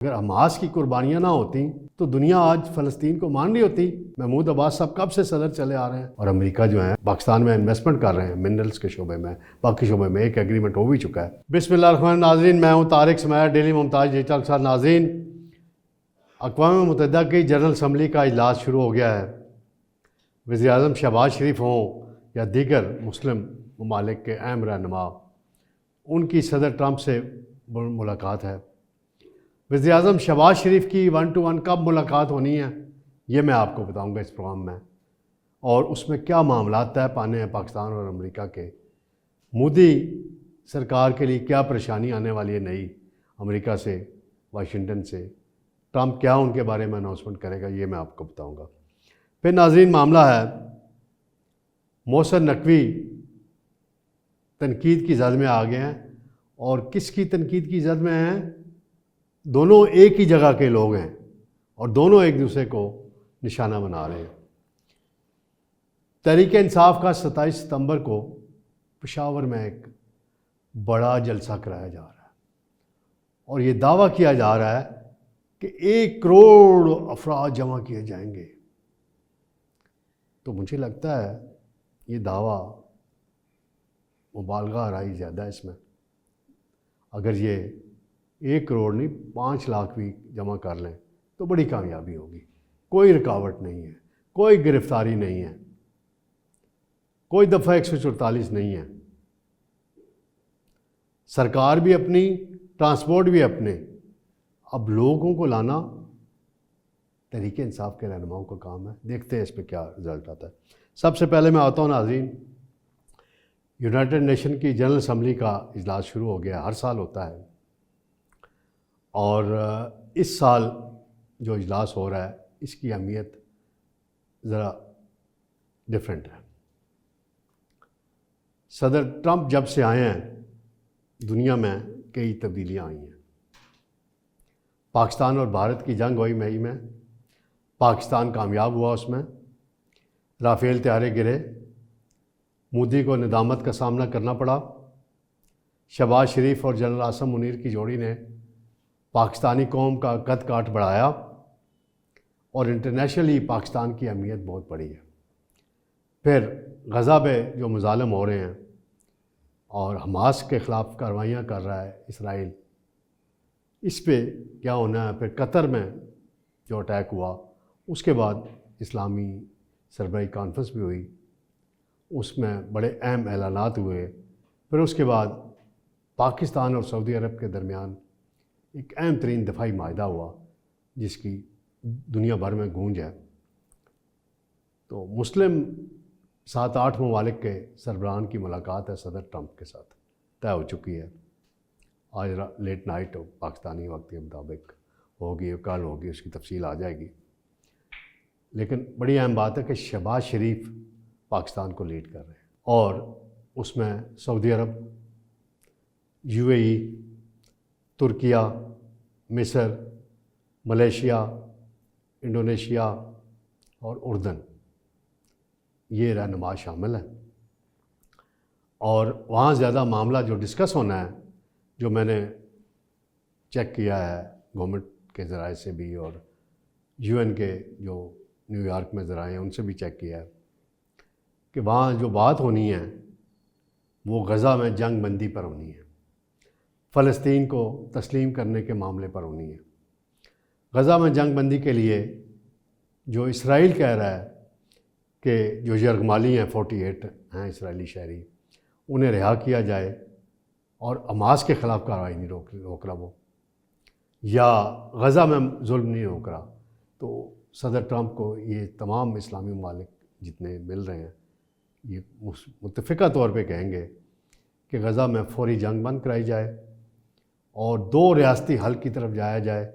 اگر حماس کی قربانیاں نہ ہوتی تو دنیا آج فلسطین کو مان رہی ہوتی۔ محمود عباس صاحب کب سے صدر چلے آ رہے ہیں، اور امریکہ جو ہے پاکستان میں انویسٹمنٹ کر رہے ہیں، منرلز کے شعبے میں، باقی شعبے میں ایک ایگریمنٹ ہو بھی چکا ہے۔ بسم اللہ الرحمن الرحیم۔ ناظرین، میں ہوں طارق سمیع، ڈیلی ممتاز ڈیجیٹل کے ساتھ۔ ناظرین، اقوام متحدہ کی جنرل اسمبلی کا اجلاس شروع ہو گیا ہے۔ وزیر اعظم شہباز شریف ہوں یا دیگر مسلم ممالک کے اہم رہنما، ان کی صدر ٹرمپ سے ملاقات ہے۔ وزیر اعظم شہباز شریف کی 1 to 1 کب ملاقات ہونی ہے، یہ میں آپ کو بتاؤں گا اس پروگرام میں، اور اس میں کیا معاملات طے پانے ہیں پاکستان اور امریکہ کے۔ مودی سرکار کے لیے کیا پریشانی آنے والی ہے نئی امریکہ سے، واشنگٹن سے، ٹرمپ کیا ان کے بارے میں اناؤنسمنٹ کرے گا، یہ میں آپ کو بتاؤں گا۔ پھر ناظرین، معاملہ ہے محسن نقوی تنقید کی زد میں آ گئے ہیں، اور کس کی تنقید کی زد میں ہیں؟ دونوں ایک ہی جگہ کے لوگ ہیں اور دونوں ایک دوسرے کو نشانہ بنا رہے ہیں۔ تحریک انصاف کا 27 ستمبر کو پشاور میں ایک بڑا جلسہ کرایا جا رہا ہے، اور یہ دعویٰ کیا جا رہا ہے کہ 1 کروڑ افراد جمع کیے جائیں گے۔ تو مجھے لگتا ہے یہ دعویٰ مبالغہ آرائی زیادہ ہے اس میں۔ اگر یہ 1 کروڑ نہیں 5 لاکھ بھی جمع کر لیں تو بڑی کامیابی ہوگی۔ کوئی رکاوٹ نہیں ہے، کوئی گرفتاری نہیں ہے، کوئی دفعہ 144 نہیں ہے۔ سرکار بھی اپنی، ٹرانسپورٹ بھی اپنے۔ اب لوگوں کو لانا تحریک انصاف کے رہنماؤں کا کام ہے۔ دیکھتے ہیں اس پہ کیا رزلٹ آتا ہے۔ سب سے پہلے میں آتا ہوں ناظرین، یونائٹڈ نیشن کی جنرل اسمبلی کا اجلاس شروع ہو گیا، ہر سال ہوتا ہے، اور اس سال جو اجلاس ہو رہا ہے اس کی اہمیت ذرا ڈیفرنٹ ہے۔ صدر ٹرمپ جب سے آئے ہیں دنیا میں کئی تبدیلیاں آئی ہیں۔ پاکستان اور بھارت کی جنگ ہوئی مئی میں، پاکستان کامیاب ہوا اس میں، رافیل طیارے گرے، مودی کو ندامت کا سامنا کرنا پڑا۔ شہباز شریف اور جنرل عاصم منیر کی جوڑی نے پاکستانی قوم کا قد کاٹ بڑھایا، اور انٹرنیشنلی پاکستان کی اہمیت بہت بڑی ہے۔ پھر غزہ پہ جو مظالم ہو رہے ہیں اور حماس کے خلاف کارروائیاں کر رہا ہے اسرائیل، اس پہ کیا ہونا ہے۔ پھر قطر میں جو اٹیک ہوا، اس کے بعد اسلامی سربراہی کانفرنس بھی ہوئی، اس میں بڑے اہم اعلانات ہوئے۔ پھر اس کے بعد پاکستان اور سعودی عرب کے درمیان ایک اہم ترین دفاعی معاہدہ ہوا جس کی دنیا بھر میں گونج ہے۔ تو مسلم 7-8 ممالک کے سربراہان کی ملاقات ہے صدر ٹرمپ کے ساتھ، طے ہو چکی ہے۔ آج لیٹ نائٹ پاکستانی وقت کے مطابق ہوگی، کل ہوگی، اس کی تفصیل آ جائے گی۔ لیکن بڑی اہم بات ہے کہ شہباز شریف پاکستان کو لیڈ کر رہے ہیں، اور اس میں سعودی عرب، UAE، ترکیہ، مصر، ملیشیا، انڈونیشیا اور اردن، یہ رہنما شامل ہیں۔ اور وہاں زیادہ معاملہ جو ڈسکس ہونا ہے، جو میں نے چیک کیا ہے گورنمنٹ کے ذرائع سے بھی، اور UN کے جو نیو یارک میں ذرائع ہیں ان سے بھی چیک کیا ہے، کہ وہاں جو بات ہونی ہے وہ غزہ میں جنگ بندی پر ہونی ہے، فلسطین کو تسلیم کرنے کے معاملے پر ہونی ہے۔ غزہ میں جنگ بندی کے لیے جو اسرائیل کہہ رہا ہے کہ جو یرغمالی ہیں 48 ہیں اسرائیلی شہری، انہیں رہا کیا جائے، اور حماس کے خلاف کارروائی نہیں روک رہا وہ، یا غزہ میں ظلم نہیں روک رہا، تو صدر ٹرمپ کو یہ تمام اسلامی ممالک جتنے مل رہے ہیں یہ متفقہ طور پہ کہیں گے کہ غزہ میں فوری جنگ بند کرائی جائے اور 2 ریاستی حل کی طرف جایا جائے۔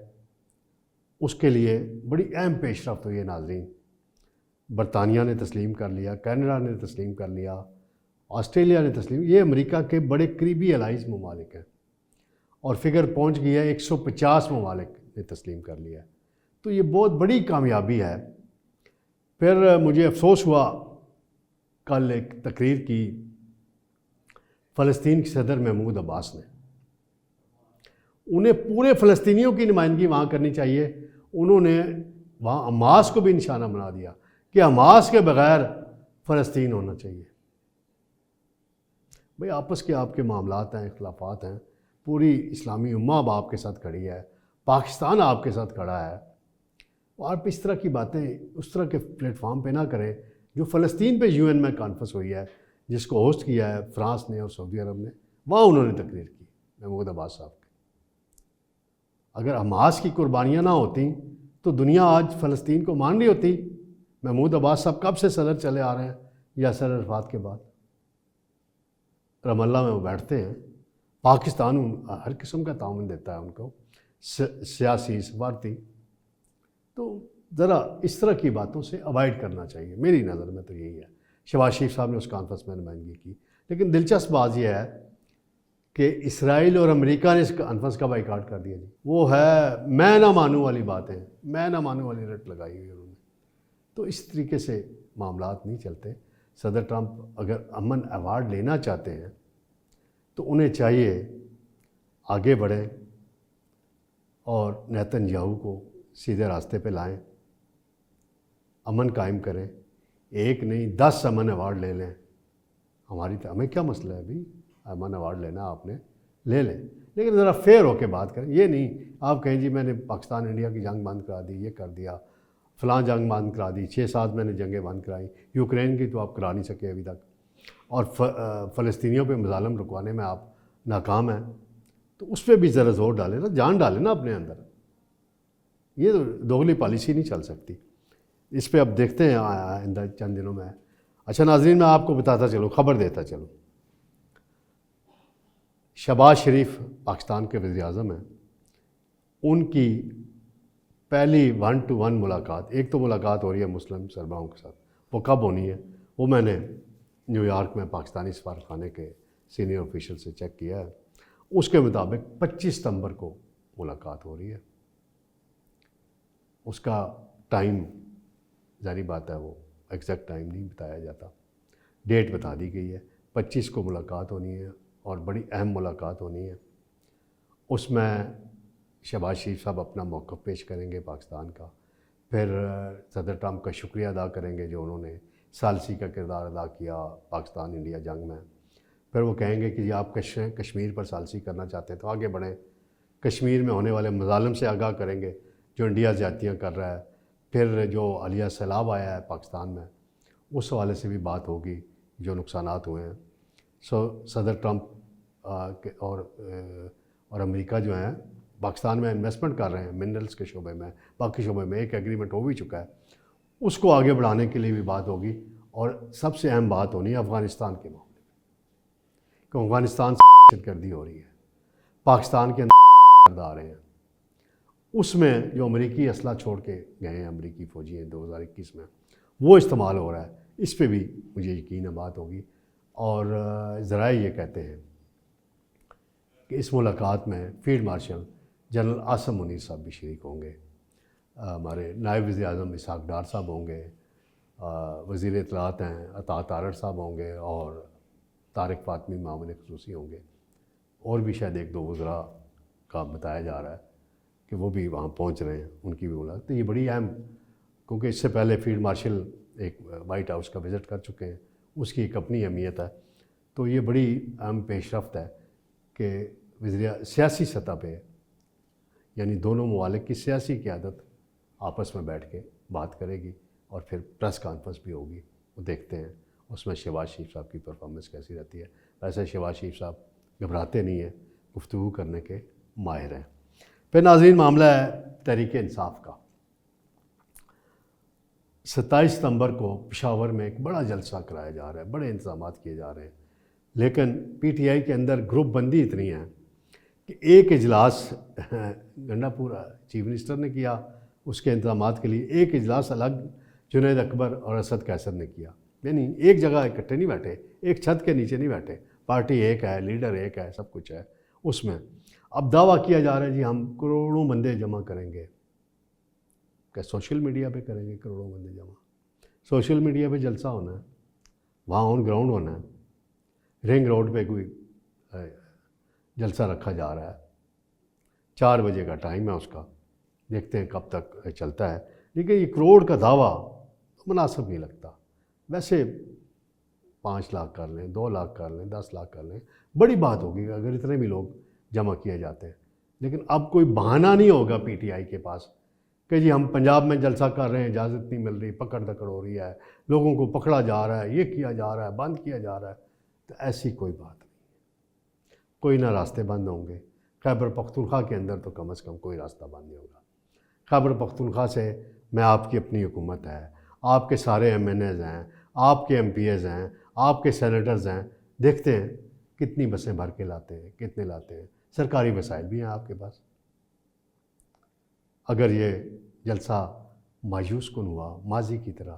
اس کے لیے بڑی اہم پیش رفت ہوئی ہے ناظرین۔ برطانیہ نے تسلیم کر لیا، کینیڈا نے تسلیم کر لیا، آسٹریلیا نے تسلیم، یہ امریکہ کے بڑے قریبی الائز ممالک ہیں، اور فگر پہنچ گئی ہے 150 ممالک نے تسلیم کر لیا ہے۔ تو یہ بہت بڑی کامیابی ہے۔ پھر مجھے افسوس ہوا، کل ایک تقریر کی فلسطین کے صدر محمود عباس نے، انہیں پورے فلسطینیوں کی نمائندگی وہاں کرنی چاہیے. انہوں نے وہاں حماس کو بھی نشانہ بنا دیا کہ حماس کے بغیر فلسطین ہونا چاہیے. بھئی آپس کے آپ کے معاملات ہیں، اختلافات ہیں، پوری اسلامی امہ اب آپ کے ساتھ کھڑی ہے، پاکستان آپ کے ساتھ کھڑا ہے. آپ اس طرح کی باتیں اس طرح کے پلیٹ فارم پہ نہ کریں. جو فلسطین پہ UN میں کانفرنس ہوئی ہے، جس کو ہوسٹ کیا ہے فرانس نے اور سعودی عرب نے، وہاں انہوں نے تقریر کی محمود عباس صاحب کی. اگر حماس کی قربانیاں نہ ہوتیں تو دنیا آج فلسطین کو مان رہی ہوتی. محمود عباس صاحب کب سے صدر چلے آ رہے ہیں یاسر عرفات کے بعد. رام اللہ میں وہ بیٹھتے ہیں. پاکستان ہر قسم کا تعاون دیتا ہے ان کو، سیاسی سفارتی. تو ذرا اس طرح کی باتوں سے اوائڈ کرنا چاہیے. میری نظر میں تو یہی ہے. شہباز شریف صاحب نے اس کانفرنس میں نمائندگی کی. لیکن دلچسپ بات یہ ہے کہ اسرائیل اور امریکہ نے اس کانفرنس کا بائیکاٹ کر دیا. جی وہ ہے میں نہ مانوں والی باتیں، میں نہ مانوں والی رٹ لگائی ہوئی انہوں نے. تو اس طریقے سے معاملات نہیں چلتے. صدر ٹرمپ اگر امن ایوارڈ لینا چاہتے ہیں تو انہیں چاہیے آگے بڑھیں اور نیتن یاہو کو سیدھے راستے پہ لائیں، امن قائم کریں. ایک نہیں 10 امن ایوارڈ لے لیں. ہمیں کیا مسئلہ ہے ابھی؟ امن ایوارڈ لینا آپ نے لے لیں، لیکن ذرا فیئر ہو کے بات کریں. یہ نہیں آپ کہیں جی میں نے پاکستان انڈیا کی جنگ بند کرا دی، یہ کر دیا، فلاں جنگ بند کرا دی، 6-7 میں نے جنگیں بند کرائی. یوکرین کی تو آپ کرا نہیں سکے ابھی تک، اور فلسطینیوں پہ مظالم رکوانے میں آپ ناکام ہیں. تو اس پہ بھی ذرا زور ڈالیں نا، جان ڈالیں نا اپنے اندر. یہ تو دوگلی پالیسی نہیں چل سکتی. اس پہ اب دیکھتے ہیں آئندہ چند دنوں میں. اچھا ناظرین، میں آپ کو بتاتا چلوں، خبر دیتا چلوں. شہباز شریف پاکستان کے وزیر اعظم ہیں. ان کی پہلی 1-to-1 ملاقات، ایک تو ملاقات ہو رہی ہے مسلم سربراہوں کے ساتھ، وہ کب ہونی ہے وہ میں نے نیو یارک میں پاکستانی سفارتخانے کے سینئر آفیشل سے چیک کیا ہے. اس کے مطابق 25 ستمبر کو ملاقات ہو رہی ہے. اس کا ٹائم ظاہری بات ہے وہ ایگزیکٹ ٹائم نہیں بتایا جاتا، ڈیٹ بتا دی گئی ہے. 25 کو ملاقات ہونی ہے اور بڑی اہم ملاقات ہونی ہے. اس میں شہباز شریف صاحب اپنا موقف پیش کریں گے پاکستان کا. پھر صدر ٹرمپ کا شکریہ ادا کریں گے جو انہوں نے ثالثی کا کردار ادا کیا پاکستان انڈیا جنگ میں. پھر وہ کہیں گے کہ جی آپ کشمیر پر ثالثی کرنا چاہتے ہیں تو آگے بڑھیں. کشمیر میں ہونے والے مظالم سے آگاہ کریں گے جو انڈیا زیادتیاں کر رہا ہے. پھر جو حالیہ سیلاب آیا ہے پاکستان میں اس حوالے سے بھی بات ہوگی جو نقصانات ہوئے ہیں. صدر ٹرمپ اور امریکہ جو ہیں پاکستان میں انویسٹمنٹ کر رہے ہیں منرلز کے شعبے میں، باقی شعبے میں. ایک ایگریمنٹ ہو بھی چکا ہے، اس کو آگے بڑھانے کے لیے بھی بات ہوگی. اور سب سے اہم بات ہونی ہے افغانستان کے معاملے میں، کہ افغانستان سے دہشت گردی ہو رہی ہے، پاکستان کے اندر آ رہے ہیں. اس میں جو امریکی اسلحہ چھوڑ کے گئے ہیں امریکی فوجی ہیں 2021 میں، وہ استعمال ہو رہا ہے. اس پہ بھی مجھے یقین ہے بات ہوگی. اور ذرائع یہ کہتے ہیں کہ اس ملاقات میں field marshal general Asim Munir صاحب بھی شریک ہوں گے، ہمارے نائب وزیر اعظم اسحاق ڈار صاحب ہوں گے، وزیر اطلاعات ہیں عطا تارڑ صاحب ہوں گے، اور طارق فاطمی معاون خصوصی ہوں گے. اور بھی شاید 1-2 وزراء کا بتایا جا رہا ہے کہ وہ بھی وہاں پہنچ رہے ہیں، ان کی بھی ملاقات. تو یہ بڑی اہم، کیونکہ اس سے پہلے فیلڈ مارشل ایک وائٹ ہاؤس کا وزٹ کر چکے ہیں، اس کی ایک اپنی اہمیت ہے. تو یہ بڑی اہم پیش رفت ہے کہ سیاسی سطح پہ یعنی دونوں ممالک کی سیاسی قیادت آپس میں بیٹھ کے بات کرے گی. اور پھر پریس کانفرنس بھی ہوگی، وہ دیکھتے ہیں اس میں شہباز شریف صاحب کی پرفارمنس کیسی رہتی ہے. ویسے شہباز شریف صاحب گھبراتے نہیں ہیں، گفتگو کرنے کے ماہر ہیں. پھر ناظرین معاملہ ہے تحریک انصاف کا. 27 ستمبر کو پشاور میں ایک بڑا جلسہ کرایا جا رہا ہے، بڑے انتظامات کیے جا رہے ہیں. لیکن PTI کے اندر گروپ بندی اتنی ہے کہ ایک اجلاس گنڈا پورا چیف منسٹر نے کیا اس کے انتظامات کے لیے، ایک اجلاس الگ جنید اکبر اور اسد قیصر نے کیا. یعنی ایک جگہ اکٹھے نہیں بیٹھے، ایک چھت کے نیچے نہیں بیٹھے. پارٹی ایک ہے، لیڈر ایک ہے، سب کچھ ہے اس میں. اب دعویٰ کیا جا رہا ہے جی ہم کروڑوں بندے جمع کریں گے. کہ سوشل میڈیا پہ کریں گے کروڑوں بندے جمع؟ سوشل میڈیا پہ جلسہ ہونا ہے، وہاں آن گراؤنڈ ہونا ہے. رنگ روڈ پہ کوئی جلسہ رکھا جا رہا ہے 4 بجے کا ٹائم ہے اس کا، دیکھتے ہیں کب تک چلتا ہے، لیکن یہ کروڑ کا دعویٰ مناسب نہیں لگتا۔ ویسے 5 لاکھ کر لیں، 2 لاکھ کر لیں، 10 لاکھ کر لیں، بڑی بات ہوگی اگر اتنے بھی لوگ جمع کیے جاتے ہیں، لیکن اب کوئی بہانہ نہیں ہوگا پی ٹی آئی کے پاس کہ جی ہم پنجاب میں جلسہ کر رہے ہیں، اجازت نہیں مل رہی، پکڑ دکڑ ہو رہی ہے، لوگوں کو پکڑا جا رہا ہے، یہ کیا جا رہا ہے، بند کیا جا رہا ہے۔ تو ایسی کوئی بات نہیں، کوئی نہ راستے بند ہوں گے۔ خیبر پختونخوا کے اندر تو کم از کم کوئی راستہ بند نہیں ہوگا۔ خیبر پختونخوا سے میں آپ کی اپنی حکومت ہے، آپ کے سارے ایم این ایز ہیں، آپ کے ایم پی ایز ہیں، آپ کے سینیٹرز ہیں، دیکھتے ہیں کتنی بسیں بھر کے لاتے ہیں، کتنے لاتے ہیں، سرکاری وسائل بھی ہیں آپ کے پاس۔ اگر یہ جلسہ مایوس کن ہوا، ماضی کی طرح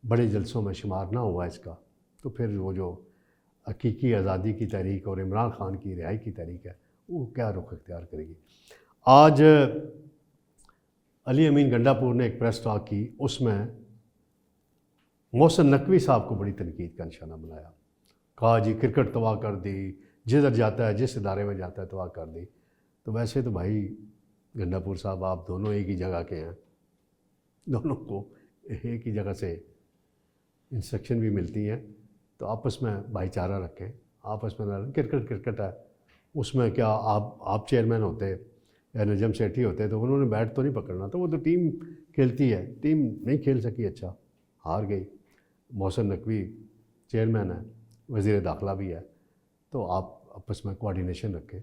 بڑے جلسوں میں شمار نہ ہوا اس کا، تو پھر وہ جو حقیقی آزادی کی تحریک اور عمران خان کی رہائی کی تحریک ہے وہ کیا رخ اختیار کرے گی۔ آج علی امین گنڈا پور نے ایک پریس ٹاک کی، اس میں محسن نقوی صاحب کو بڑی تنقید کا نشانہ بنایا، کہا جی کرکٹ تباہ کر دی، جدھر جاتا ہے جس ادارے میں جاتا ہے تباہ کر دی۔ تو ویسے تو بھائی گنڈا پور صاحب آپ دونوں ایک ہی جگہ کے ہیں، دونوں کو ایک ہی جگہ سے انسٹرکشن بھی ملتی ہیں، تو آپس میں بھائی چارہ رکھیں، آپس میں کرکٹ ہے، اس میں کیا آپ چیئرمین ہوتے یا نجم سیٹھی ہوتے تو انہوں نے بیٹ تو نہیں پکڑنا، تو وہ تو ٹیم کھیلتی ہے، ٹیم نہیں کھیل سکی، اچھا ہار گئی، محسن نقوی چیئرمین ہے، وزیر داخلہ بھی ہے، تو آپ آپس میں کوارڈینیشن رکھیں،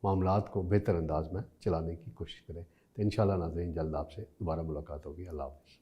معاملات کو بہتر انداز میں چلانے کی کوشش کریں۔ تو انشاءاللہ ناظرین جلد آپ سے دوبارہ ملاقات ہوگی۔ اللہ حافظ۔